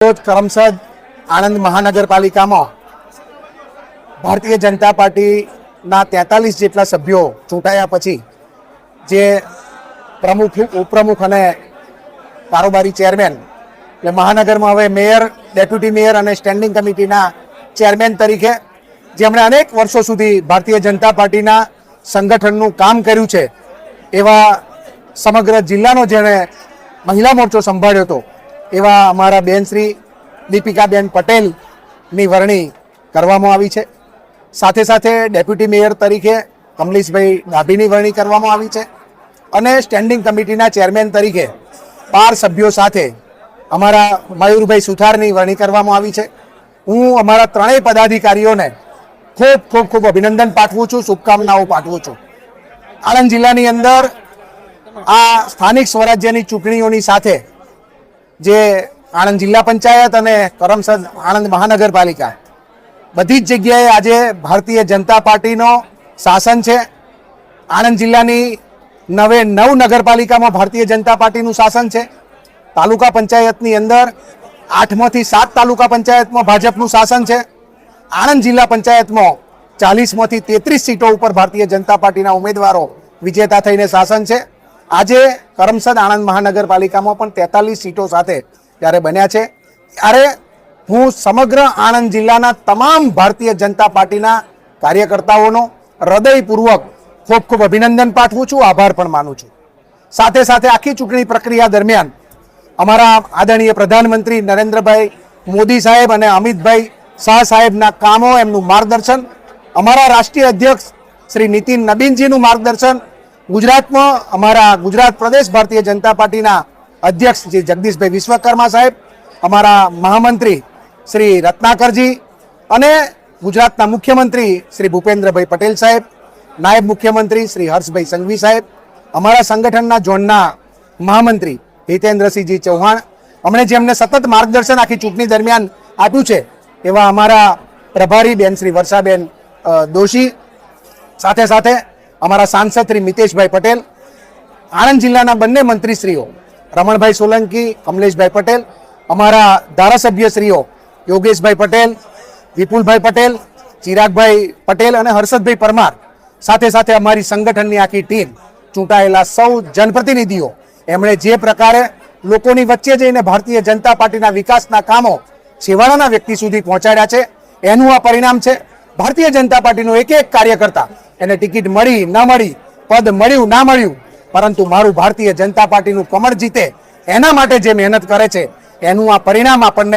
આજરોજ કરમસદ આણંદ મહાનગરપાલિકામાં ભારતીય જનતા પાર્ટીના 43 જેટલા સભ્યો ચૂંટાયા પછી જે પ્રમુખ, ઉપપ્રમુખ અને કારોબારી ચેરમેન એટલે મહાનગરમાં હવે મેયર, ડેપ્યુટી મેયર અને સ્ટેન્ડિંગ કમિટીના ચેરમેન તરીકે જેમણે અનેક વર્ષો સુધી ભારતીય જનતા પાર્ટીના સંગઠનનું કામ કર્યું છે એવા સમગ્ર જિલ્લાનો જેણે મહિલા મોરચો સંભાળ્યો હતો એવા અમારા બેન શ્રી દીપિકાબેન પટેલની વરણી કરવામાં આવી છે. સાથે સાથે ડેપ્યુટી મેયર તરીકે કમલેશભાઈ ડાભીની વરણી કરવામાં આવી છે અને સ્ટેન્ડિંગ કમિટીના ચેરમેન તરીકે 12 સભ્યો સાથે અમારા મયુરભાઈ સુથારની વરણી કરવામાં આવી છે. હું અમારા ત્રણેય પદાધિકારીઓને ખૂબ અભિનંદન પાઠવું છું, શુભકામનાઓ પાઠવું છું. આણંદ જિલ્લાની અંદર આ સ્થાનિક સ્વરાજ્યની ચૂંટણીઓની સાથે જે આણંદ જિલ્લા પંચાયત અને કરમસદ આણંદ મહાનગરપાલિકા બધી જ જગ્યાએ આજે ભારતીય જનતા પાર્ટીનો શાસન છે. આણંદ જિલ્લાની 9 નગરપાલિકામાં ભારતીય જનતા પાર્ટીનું શાસન છે. તાલુકા પંચાયતની અંદર 8માંથી 7 તાલુકા પંચાયતમાં ભાજપનું શાસન છે. આણંદ જિલ્લા પંચાયતમાં 40માંથી 33 સીટો ઉપર ભારતીય જનતા પાર્ટીના ઉમેદવારો વિજેતા થઈને શાસન છે. આજે કરમસદ આણંદ મહાનગરપાલિકામાં પણ 43 સીટો સાથે જ્યારે બન્યા છે ત્યારે હું સમગ્ર આણંદ જિલ્લાના તમામ ભારતીય જનતા પાર્ટીના કાર્યકર્તાઓનો હૃદયપૂર્વક ખૂબ અભિનંદન પાઠવું છું, આભાર પણ માનું છું. સાથે સાથે આખી ચૂંટણી પ્રક્રિયા દરમિયાન અમારા આદરણીય પ્રધાનમંત્રી નરેન્દ્રભાઈ મોદી સાહેબ અને અમિતભાઈ શાહ સાહેબના કામો, એમનું માર્ગદર્શન, અમારા રાષ્ટ્રીય અધ્યક્ષ શ્રી નીતિન નબીનજીનું માર્ગદર્શન, ગુજરાતમાં અમારા ગુજરાત પ્રદેશ ભારતીય જનતા પાર્ટીના અધ્યક્ષ શ્રી જગદીશભાઈ વિશ્વકર્મા સાહેબ, અમારા મહામંત્રી શ્રી રત્નાકરજી અને ગુજરાતના મુખ્યમંત્રી શ્રી ભૂપેન્દ્રભાઈ પટેલ સાહેબ, નાયબ મુખ્યમંત્રી શ્રી હર્ષભાઈ સંઘવી સાહેબ, અમારા સંગઠનના ઝોનના મહામંત્રી હિતેન્દ્રસિંહજી ચૌહાણ, અમને જેમને સતત માર્ગદર્શન આખી ચૂંટણી દરમિયાન આપ્યું છે એવા અમારા પ્રભારી બેન શ્રી વર્ષાબેન દોશી, સાથે સાથે અમારા સાંસદ શ્રી મિતેશભાઈ પટેલ, આણંદ જિલ્લાના બંને મંત્રીશ્રીઓ રમણભાઈ સોલંકી, કમલેશભાઈ પટેલ, અમારા ધારાસભ્યશ્રીઓ યોગેશભાઈ પટેલ, વિપુલભાઈ પટેલ, ચિરાગભાઈ પટેલ અને હર્ષદભાઈ પરમાર, સાથે સાથે અમારી સંગઠનની આખી ટીમ, ચૂંટાયેલા સૌ જનપ્રતિનિધિઓ, એમણે જે પ્રકારે લોકોની વચ્ચે જઈને ભારતીય જનતા પાર્ટીના વિકાસના કામો છેવાડાના વ્યક્તિ સુધી પહોંચાડ્યા છે એનું આ પરિણામ છે. ભારતીય જનતા પાર્ટીનો એક કાર્યકર્તા, એને ટિકિટ મળી ન મળી, પદ મળ્યું ના મળ્યું, પરંતુ મારું ભારતીય જનતા પાર્ટીનું કમળ જીતે એના માટે જે મહેનત કરે છે એનું આ પરિણામ આપણને